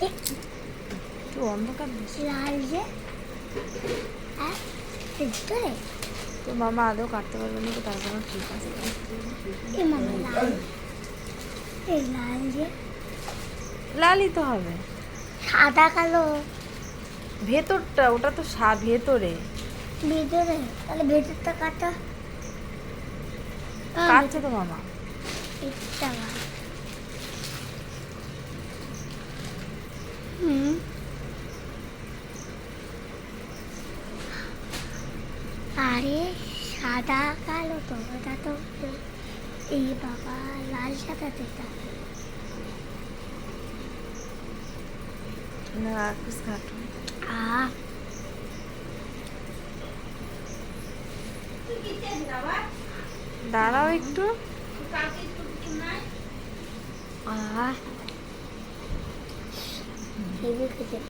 একটু অন্ধকার লাল যে ভিতরে তো মামা আদৌ কাটতে পারবে না, তো তারপর ঠিক আছে। এই মামা লাল, এই লাল যে লালই তো হবে। সাদা কালো ভেতরটা ওটা তো ভেতরে ভিতরে, তাহলে ভেতরটা কাটা। কাটছে তো মামা। এটা হুম আরে সাদা কালো তো ওটা তো, এই বাবা লাল সাদা যেটা না কুছ কাটো। আ দাঁড়াও একটু। হেভি খেতে